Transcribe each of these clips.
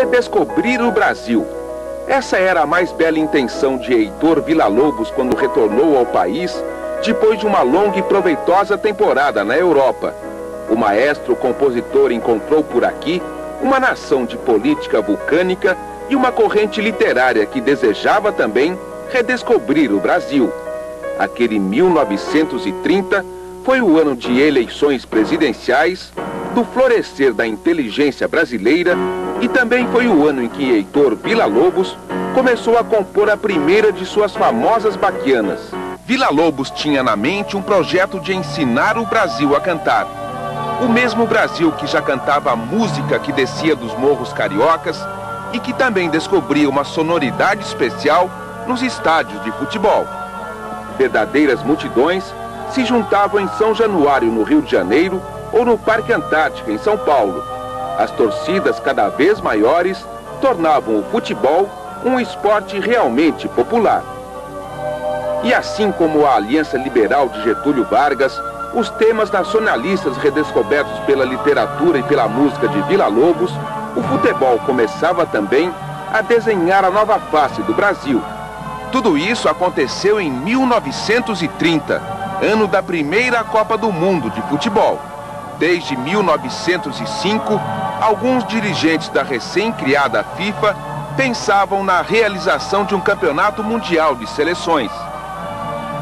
redescobrir o Brasil. Essa era a mais bela intenção de Heitor Villa-Lobos quando retornou ao país depois de uma longa e proveitosa temporada na Europa. O maestro-compositor encontrou por aqui uma nação de política vulcânica e uma corrente literária que desejava também redescobrir o Brasil. Aquele 1930 foi o ano de eleições presidenciais, do florescer da inteligência brasileira e também foi o ano em que Heitor Villa-Lobos começou a compor a primeira de suas famosas baquianas. Villa-Lobos tinha na mente um projeto de ensinar o Brasil a cantar. O mesmo Brasil que já cantava a música que descia dos morros cariocas e que também descobria uma sonoridade especial nos estádios de futebol. Verdadeiras multidões se juntavam em São Januário, no Rio de Janeiro, ou no Parque Antártica, em São Paulo. As torcidas cada vez maiores tornavam o futebol um esporte realmente popular. E assim como a Aliança Liberal de Getúlio Vargas, os temas nacionalistas redescobertos pela literatura e pela música de Villa-Lobos, o futebol começava também a desenhar a nova face do Brasil. Tudo isso aconteceu em 1930, ano da primeira Copa do Mundo de futebol. Desde 1905, alguns dirigentes da recém-criada FIFA pensavam na realização de um campeonato mundial de seleções.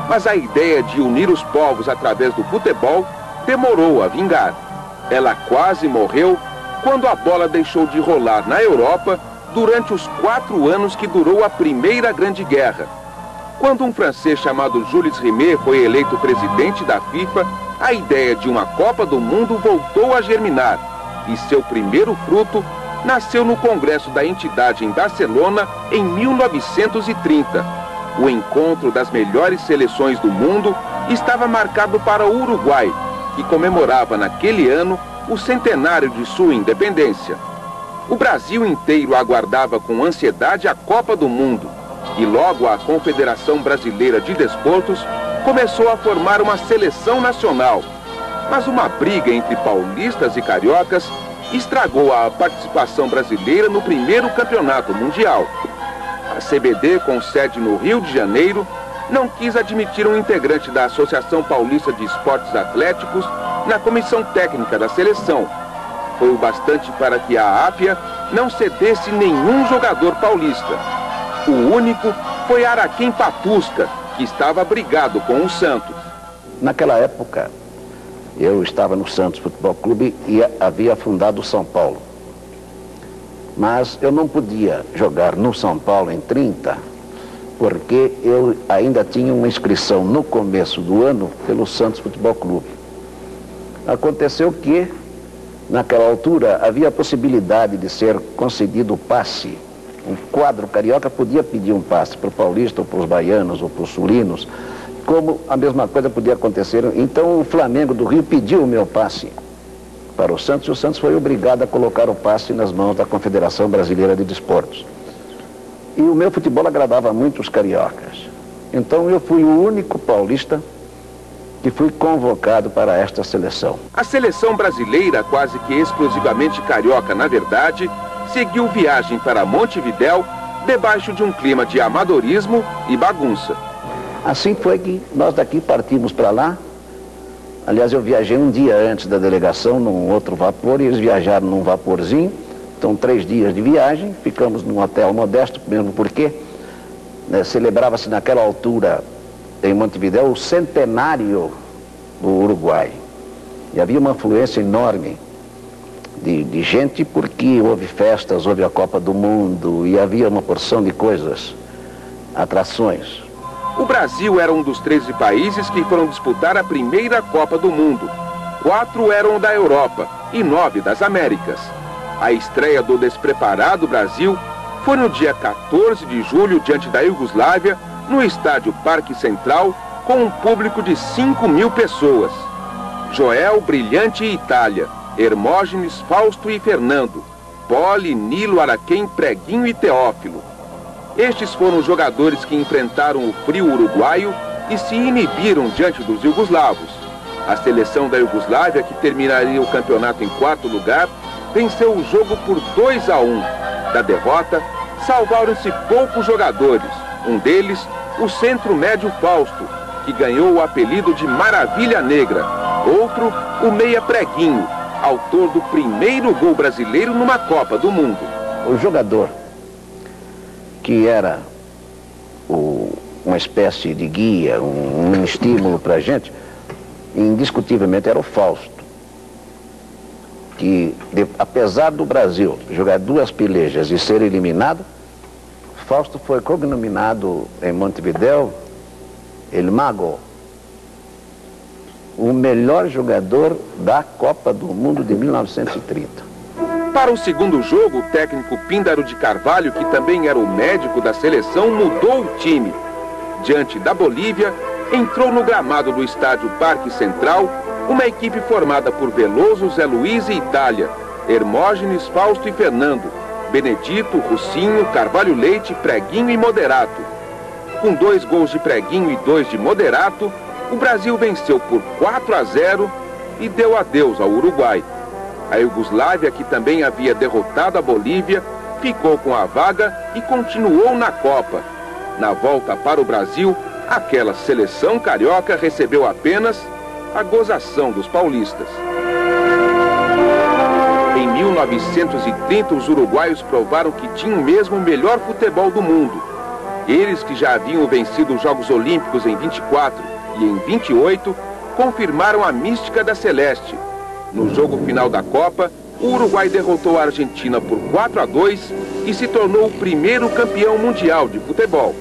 Mas a ideia de unir os povos através do futebol demorou a vingar. Ela quase morreu quando a bola deixou de rolar na Europa durante os 4 anos que durou a Primeira Grande Guerra. Quando um francês chamado Jules Rimet foi eleito presidente da FIFA, a ideia de uma Copa do Mundo voltou a germinar e seu primeiro fruto nasceu no Congresso da entidade em Barcelona em 1930. O encontro das melhores seleções do mundo estava marcado para o Uruguai, que comemorava naquele ano o centenário de sua independência. O Brasil inteiro aguardava com ansiedade a Copa do Mundo e logo a Confederação Brasileira de Desportos começou a formar uma seleção nacional. Mas uma briga entre paulistas e cariocas estragou a participação brasileira no primeiro campeonato mundial. A CBD, com sede no Rio de Janeiro, não quis admitir um integrante da Associação Paulista de Esportes Atléticos na comissão técnica da seleção. Foi o bastante para que a APIA não cedesse nenhum jogador paulista. O único foi Araquém Patusca, que estava brigado com o Santos. Naquela época, eu estava no Santos Futebol Clube e havia fundado o São Paulo. Mas eu não podia jogar no São Paulo em 30, porque eu ainda tinha uma inscrição no começo do ano pelo Santos Futebol Clube. Aconteceu que, naquela altura, havia a possibilidade de ser concedido o passe. Um quadro carioca podia pedir um passe para o paulista, ou para os baianos, ou para os sulinos, como a mesma coisa podia acontecer. Então o Flamengo do Rio pediu o meu passe para o Santos, e o Santos foi obrigado a colocar o passe nas mãos da Confederação Brasileira de Desportos. E o meu futebol agradava muito os cariocas. Então eu fui o único paulista que fui convocado para esta seleção. A seleção brasileira, quase que exclusivamente carioca na verdade, seguiu viagem para Montevidéu debaixo de um clima de amadorismo e bagunça. Assim foi que nós daqui partimos para lá. Aliás, eu viajei um dia antes da delegação num outro vapor e eles viajaram num vaporzinho. Então 3 dias de viagem, ficamos num hotel modesto, mesmo porque celebrava-se naquela altura em Montevidéu o centenário do Uruguai. E havia uma afluência enorme de gente porque houve festas, houve a Copa do Mundo e havia uma porção de coisas, atrações. O Brasil era um dos 13 países que foram disputar a primeira Copa do Mundo. 4 eram da Europa e 9 das Américas. A estreia do despreparado Brasil foi no dia 14 de julho diante da Iugoslávia, no estádio Parque Central, com um público de 5.000 pessoas. Joel, Brilhante e Itália, Hermógenes, Fausto e Fernando, Poli, Nilo, Araquém, Preguinho e Teófilo. Estes foram os jogadores que enfrentaram o frio uruguaio e se inibiram diante dos iugoslavos. A seleção da Iugoslávia, que terminaria o campeonato em 4º lugar, venceu o jogo por 2-1. Da derrota, salvaram-se poucos jogadores. Um deles, o centro médio Fausto, que ganhou o apelido de Maravilha Negra. Outro, o meia Preguinho, autor do primeiro gol brasileiro numa Copa do Mundo. O jogador que era uma espécie de guia, um estímulo para a gente, indiscutivelmente era o Fausto, que apesar do Brasil jogar 2 pelejas e ser eliminado, Fausto foi cognominado em Montevidéu El Mago, o melhor jogador da Copa do Mundo de 1930. Para o segundo jogo, o técnico Píndaro de Carvalho, que também era o médico da seleção, mudou o time. Diante da Bolívia, entrou no gramado do estádio Parque Central uma equipe formada por Veloso, Zé Luiz e Itália, Hermógenes, Fausto e Fernando, Benedito, Russinho, Carvalho Leite, Preguinho e Moderato. Com 2 gols de Preguinho e 2 de Moderato, o Brasil venceu por 4-0 e deu adeus ao Uruguai. A Iugoslávia, que também havia derrotado a Bolívia, ficou com a vaga e continuou na Copa. Na volta para o Brasil, aquela seleção carioca recebeu apenas a gozação dos paulistas. Em 1930, os uruguaios provaram que tinham mesmo o melhor futebol do mundo. Eles, que já haviam vencido os Jogos Olímpicos em 24 e em 28, confirmaram a mística da Celeste. No jogo final da Copa, o Uruguai derrotou a Argentina por 4-2 e se tornou o primeiro campeão mundial de futebol.